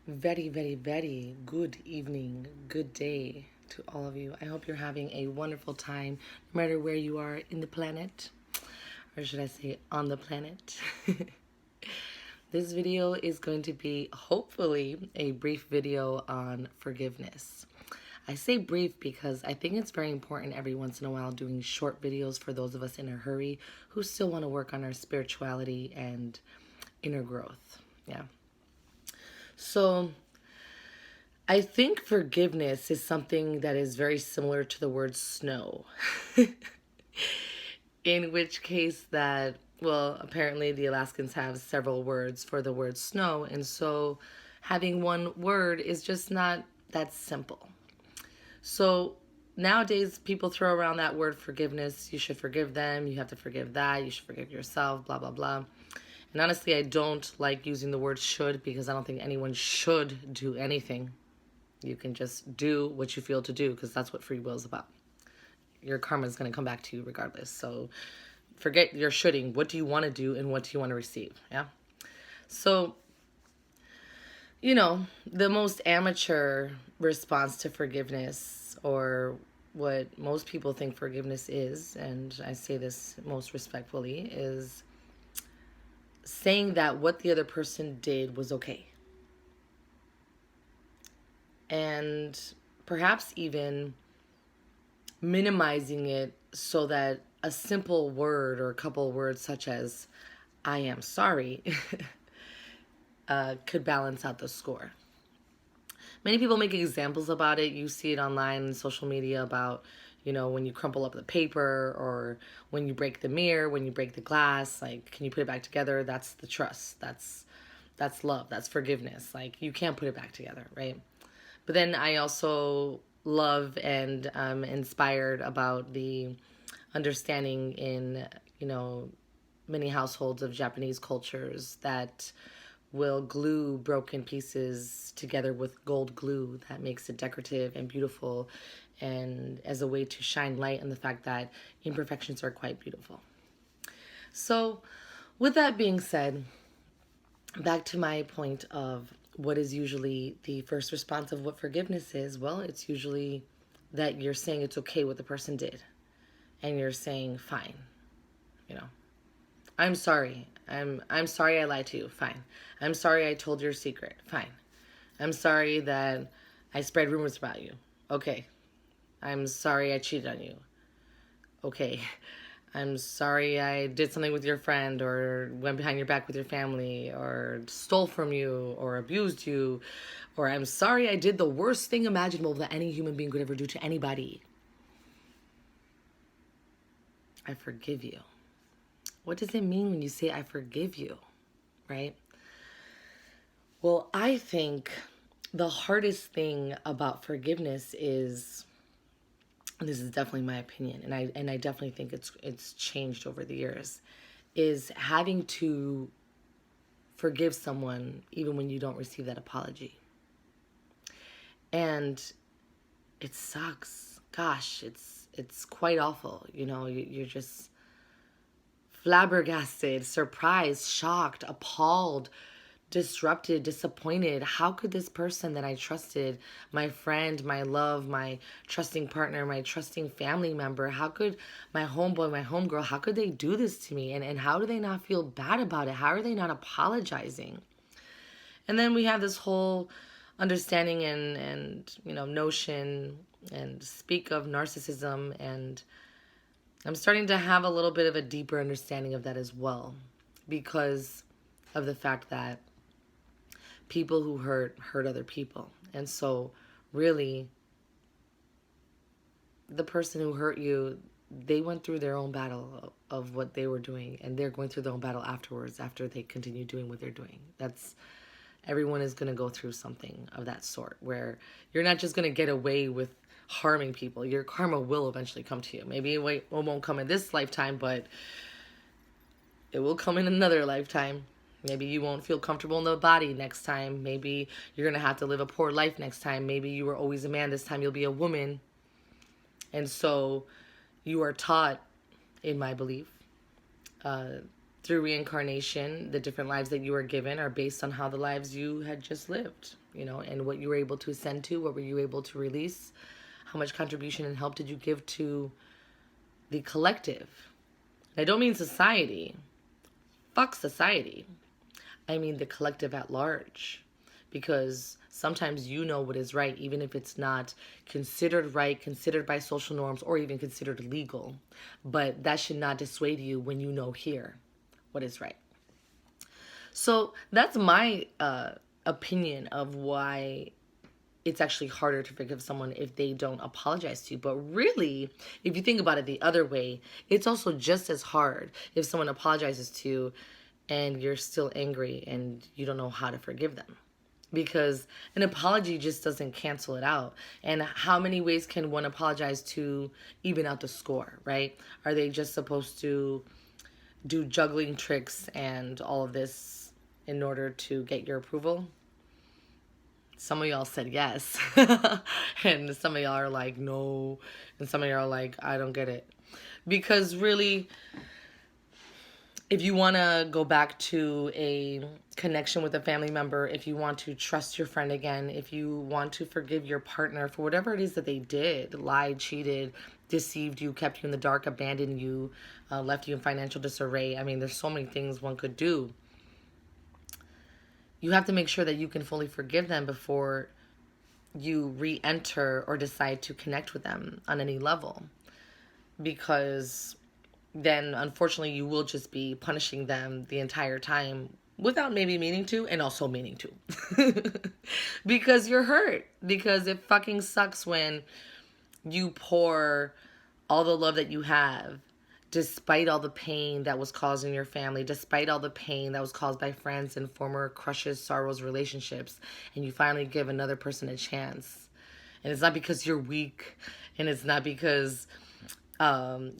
Very, very, very good evening, good day to all of you. I hope you're having a wonderful time, no matter where you are in the planet, or should I say on the planet. This video is going to be hopefully a brief video on forgiveness. I say brief because I think it's very important every once in a while doing short videos for those of us in a hurry who still want to work on our spirituality and inner growth. Yeah. So I think forgiveness is something that is very similar to the word snow. In which case that, well, apparently the Alaskans have several words for the word snow, and so having one word is just not that simple. So nowadays people throw around that word forgiveness. You should forgive them, you have to forgive that, you should forgive yourself, blah, blah, blah. And honestly, I don't like using the word should because I don't think anyone should do anything. You can just do what you feel to do because that's what free will is about. Your karma is going to come back to you regardless. So forget your shoulding. What do you want to do and what do you want to receive? Yeah. So, the most amateur response to forgiveness, or what most people think forgiveness is, and I say this most respectfully, is saying that what the other person did was okay. And perhaps even minimizing it so that a simple word or a couple of words such as I am sorry could balance out the score. Many people make examples about it. You see it online and social media about, when you crumple up the paper, or when you break the mirror, when you break the glass, like, can you put it back together? That's the trust. That's love. That's forgiveness. Like, you can't put it back together, right? But then I also love and inspired about the understanding in, many households of Japanese cultures that will glue broken pieces together with gold glue that makes it decorative and beautiful, and as a way to shine light on the fact that imperfections are quite beautiful. So with that being said, back to my point of what is usually the first response of what forgiveness is. Well, it's usually that you're saying it's okay what the person did, and you're saying fine, I'm sorry. I'm sorry I lied to you. Fine. I'm sorry I told your secret. Fine. I'm sorry that I spread rumors about you. Okay. I'm sorry I cheated on you. Okay. I'm sorry I did something with your friend, or went behind your back with your family, or stole from you, or abused you, or I'm sorry I did the worst thing imaginable that any human being could ever do to anybody. I forgive you. What does it mean when you say I forgive you, right? Well, I think the hardest thing about forgiveness is, and this is definitely my opinion, and I definitely think it's changed over the years, is having to forgive someone even when you don't receive that apology. And it sucks. Gosh, it's quite awful. You're just flabbergasted, surprised, shocked, appalled, disrupted, disappointed. How could this person that I trusted, my friend, my love, my trusting partner, my trusting family member, how could my homeboy, my homegirl, how could they do this to me? And how do they not feel bad about it? How are they not apologizing? And then we have this whole understanding and notion and speak of narcissism, and I'm starting to have a little bit of a deeper understanding of that as well, because of the fact that people who hurt other people. And so really, the person who hurt you, they went through their own battle of what they were doing, and they're going through their own battle afterwards, after they continue doing what they're doing. Everyone is going to go through something of that sort, where you're not just going to get away with harming people. Your karma will eventually come to you. Maybe it won't come in this lifetime, but it will come in another lifetime. Maybe you won't feel comfortable in the body next time. Maybe you're going to have to live a poor life next time. Maybe you were always a man. This time you'll be a woman. And so you are taught, in my belief, through reincarnation, the different lives that you were given are based on how the lives you had just lived, and what you were able to ascend to, what were you able to release, how much contribution and help did you give to the collective. And I don't mean society. Fuck society. I mean the collective at large. Because sometimes you know what is right, even if it's not considered right, considered by social norms, or even considered legal. But that should not dissuade you when you know here what is right. So that's my opinion of why it's actually harder to forgive someone if they don't apologize to you. But really, if you think about it the other way, it's also just as hard if someone apologizes to you and you're still angry and you don't know how to forgive them. Because an apology just doesn't cancel it out. And how many ways can one apologize to even out the score, right? Are they just supposed to do juggling tricks and all of this in order to get your approval? Some of y'all said yes. And some of y'all are like, no. And some of y'all are like, I don't get it. Because really, if you want to go back to a connection with a family member, if you want to trust your friend again, if you want to forgive your partner for whatever it is that they did, lied, cheated, deceived you, kept you in the dark, abandoned you, left you in financial disarray. I mean, there's so many things one could do. You have to make sure that you can fully forgive them before you re-enter or decide to connect with them on any level. Because then, unfortunately, you will just be punishing them the entire time without maybe meaning to, and also meaning to. Because you're hurt. Because it fucking sucks when you pour all the love that you have, despite all the pain that was caused in your family, despite all the pain that was caused by friends and former crushes, sorrows, relationships, and you finally give another person a chance. And it's not because you're weak, and it's not because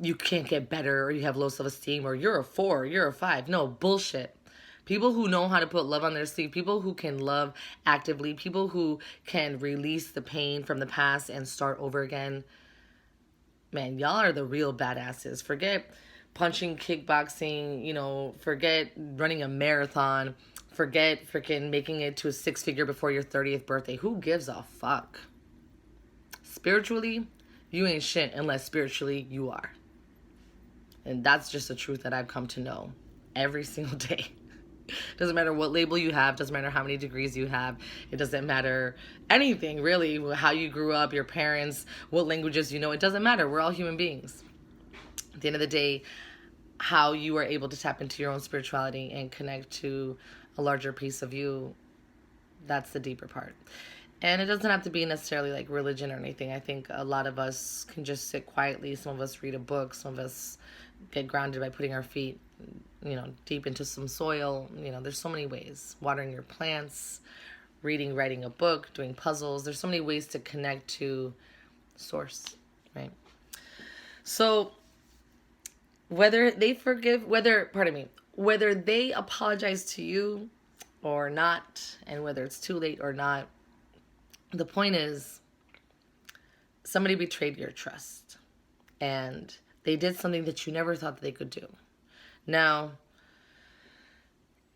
you can't get better, or you have low self-esteem, or you're a 4, you're a 5. No, bullshit. People who know how to put love on their sleeve, people who can love actively, people who can release the pain from the past and start over again, man, y'all are the real badasses. Forget punching, kickboxing, forget running a marathon, forget freaking making it to a 6-figure before your 30th birthday. Who gives a fuck? Spiritually, you ain't shit unless spiritually you are. And that's just the truth that I've come to know every single day. Doesn't matter what label you have, doesn't matter how many degrees you have, it doesn't matter anything really, how you grew up, your parents, what languages you know, it doesn't matter. We're all human beings. At the end of the day, how you are able to tap into your own spirituality and connect to a larger piece of you, that's the deeper part. And it doesn't have to be necessarily like religion or anything. I think a lot of us can just sit quietly. Some of us read a book. Some of us get grounded by putting our feet, deep into some soil. There's so many ways. Watering your plants, reading, writing a book, doing puzzles. There's so many ways to connect to source, right? So whether they apologize to you or not, and whether it's too late or not, the point is, somebody betrayed your trust, and they did something that you never thought that they could do. Now,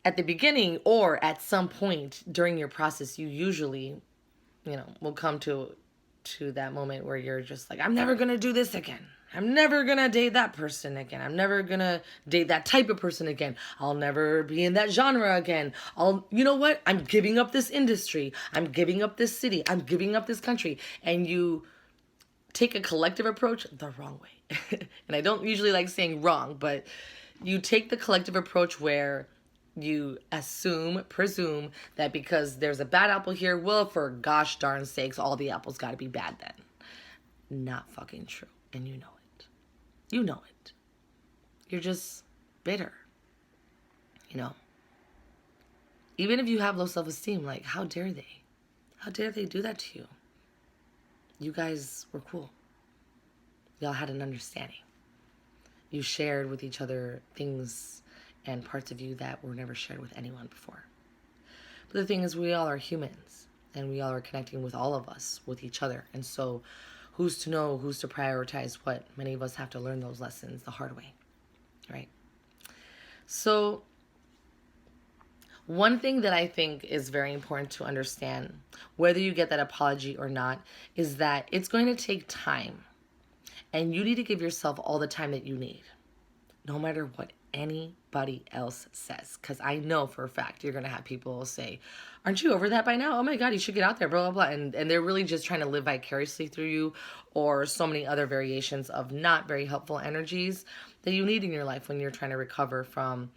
at the beginning or at some point during your process, you usually, will come to that moment where you're just like, I'm never going to do this again. I'm never going to date that person again. I'm never going to date that type of person again. I'll never be in that genre again. You know what? I'm giving up this industry. I'm giving up this city. I'm giving up this country. And you take a collective approach the wrong way. And I don't usually like saying wrong, but you take the collective approach where you presume that because there's a bad apple here, well, for gosh darn sakes, all the apples got to be bad then. Not fucking true. And you know it. You know it. You're just bitter. Even if you have low self-esteem, like, how dare they? How dare they do that to you? You guys were cool. Y'all had an understanding. You shared with each other things and parts of you that were never shared with anyone before. But the thing is, we all are humans, and we all are connecting with all of us, with each other. And so who's to know, who's to prioritize what? Many of us have to learn those lessons the hard way, right? So, one thing that I think is very important to understand, whether you get that apology or not, is that it's going to take time. And you need to give yourself all the time that you need, no matter what anybody else says. Because I know for a fact you're going to have people say, aren't you over that by now? Oh my God, you should get out there, blah, blah, blah. And they're really just trying to live vicariously through you, or so many other variations of not very helpful energies that you need in your life when you're trying to recover from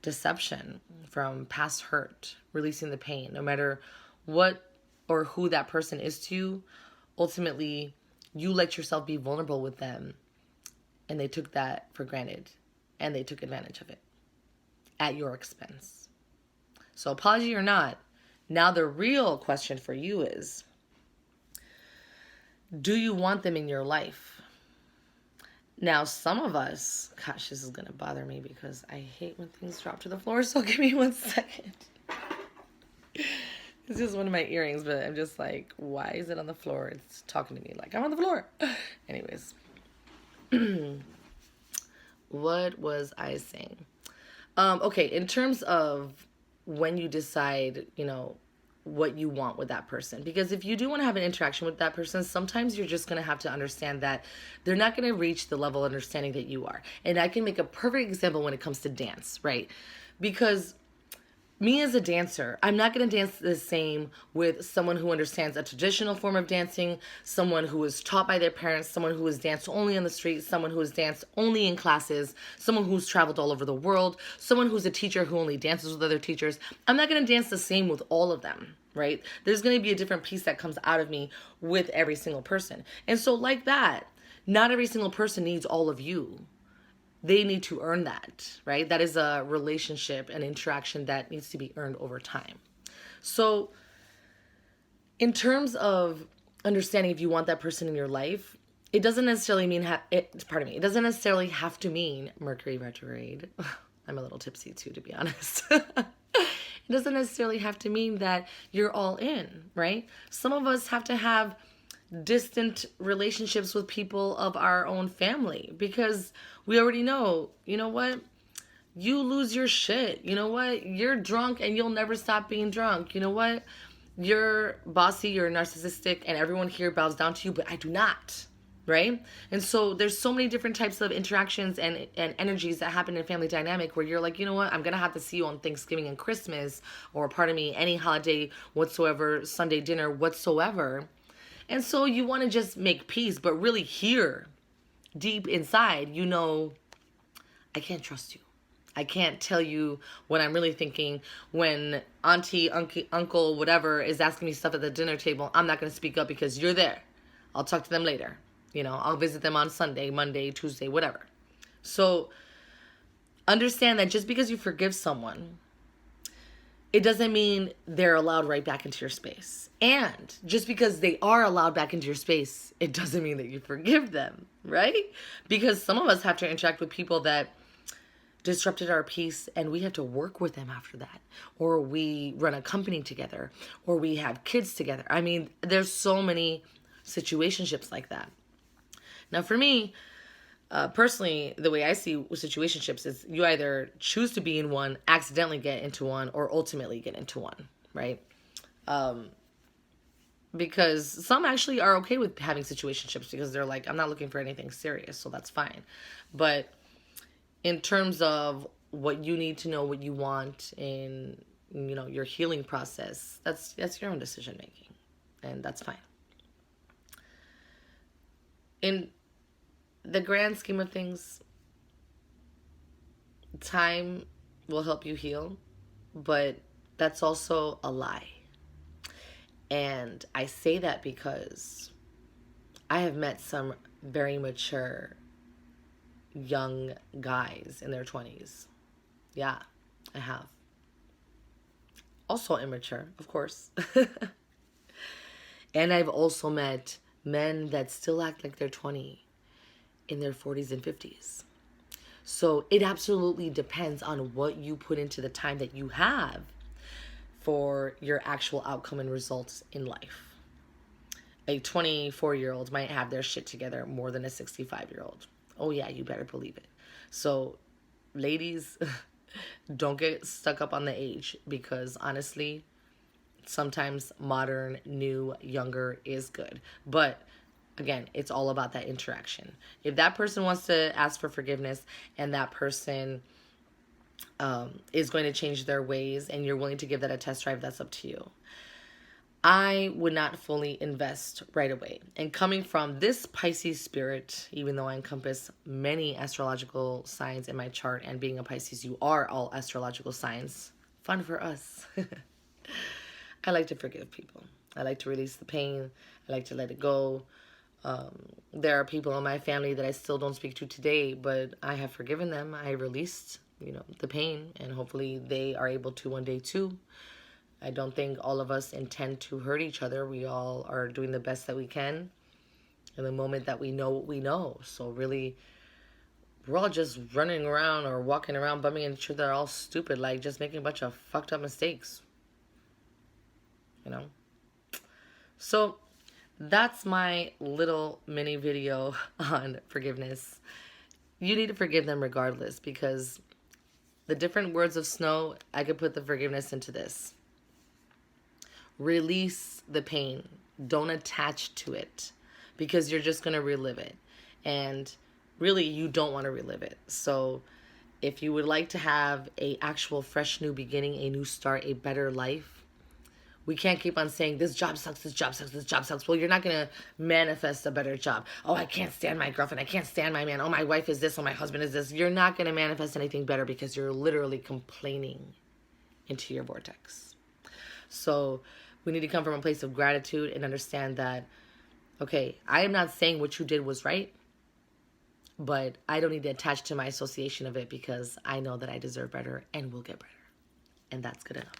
deception, from past hurt, releasing the pain. No matter what or who that person is to you, ultimately, you let yourself be vulnerable with them, and they took that for granted, and they took advantage of it at your expense. So apology or not, now the real question for you is, do you want them in your life? Now, some of us, gosh, this is going to bother me because I hate when things drop to the floor, so give me 1 second. It's just one of my earrings, but I'm just like, why is it on the floor? It's talking to me like I'm on the floor. Anyways. What was I saying? Okay, in terms of when you decide, what you want with that person. Because if you do want to have an interaction with that person, sometimes you're just going to have to understand that they're not going to reach the level of understanding that you are. And I can make a perfect example when it comes to dance, right? Because me as a dancer, I'm not going to dance the same with someone who understands a traditional form of dancing, someone who was taught by their parents, someone who has danced only on the street, someone who has danced only in classes, someone who's traveled all over the world, someone who's a teacher who only dances with other teachers. I'm not going to dance the same with all of them, right? There's going to be a different piece that comes out of me with every single person. And so like that, not every single person needs all of you. They need to earn that, right? That is a relationship, an interaction that needs to be earned over time. So in terms of understanding if you want that person in your life, it doesn't necessarily mean, it doesn't necessarily have to mean Mercury retrograde. I'm a little tipsy too, to be honest. It doesn't necessarily have to mean that you're all in, right? Some of us have to have distant relationships with people of our own family because we already know, you know what? You lose your shit. You know what? You're drunk and you'll never stop being drunk. You know what? You're bossy, you're narcissistic, and everyone here bows down to you, but I do not. Right? And so there's so many different types of interactions and energies that happen in family dynamic where you're like, you know what? I'm going to have to see you on Thanksgiving and Christmas, or pardon me, any holiday whatsoever, Sunday dinner whatsoever. And so you want to just make peace, but really here, deep inside, I can't trust you. I can't tell you what I'm really thinking when auntie, uncle, whatever is asking me stuff at the dinner table. I'm not going to speak up because you're there. I'll talk to them later. I'll visit them on Sunday, Monday, Tuesday, whatever. So understand that just because you forgive someone, it doesn't mean they're allowed right back into your space. And just because they are allowed back into your space, it doesn't mean that you forgive them, right? Because some of us have to interact with people that disrupted our peace, and we have to work with them after that. Or we run a company together, or we have kids together. I mean, there's so many situationships like that. Now, for me, personally, the way I see situationships is you either choose to be in one, accidentally get into one, or ultimately get into one, right? Because some actually are okay with having situationships because they're like, I'm not looking for anything serious, so that's fine. But in terms of what you need to know, what you want in, your healing process, that's your own decision making, and that's fine. In the grand scheme of things, time will help you heal, but that's also a lie. And I say that because I have met some very mature young guys in their 20s. Yeah, I have. Also immature, of course. And I've also met men that still act like they're 20 in their 40s and 50s. So it absolutely depends on what you put into the time that you have for your actual outcome and results in life. A 24-year-old might have their shit together more than a 65-year-old. Oh yeah, you better believe it. So ladies, Don't get stuck up on the age, because honestly, sometimes modern, new, younger is good. But again, it's all about that interaction. If that person wants to ask for forgiveness and that person is going to change their ways and you're willing to give that a test drive, that's up to you. I would not fully invest right away. And coming from this Pisces spirit, even though I encompass many astrological signs in my chart, and being a Pisces, you are all astrological signs. Fun for us. I like to forgive people. I like to release the pain. I like to let it go. There are people in my family that I still don't speak to today, but I have forgiven them. I released, the pain, and hopefully they are able to one day too. I don't think all of us intend to hurt each other. We all are doing the best that we can in the moment that we know what we know. So really, we're all just running around or walking around bumming into each other all stupid, like just making a bunch of fucked up mistakes. So that's my little mini video on forgiveness. You need to forgive them regardless, because the different words of snow, I could put the forgiveness into this. Release the pain. Don't attach to it, because you're just going to relive it. And really, you don't want to relive it. So if you would like to have a actual fresh new beginning, a new start, a better life, we can't keep on saying, this job sucks, this job sucks, this job sucks. Well, you're not going to manifest a better job. Oh, I can't stand my girlfriend. I can't stand my man. Oh, my wife is this. Oh, my husband is this. You're not going to manifest anything better, because you're literally complaining into your vortex. So we need to come from a place of gratitude and understand that, okay, I am not saying what you did was right, but I don't need to attach to my association of it, because I know that I deserve better and will get better. And that's good enough.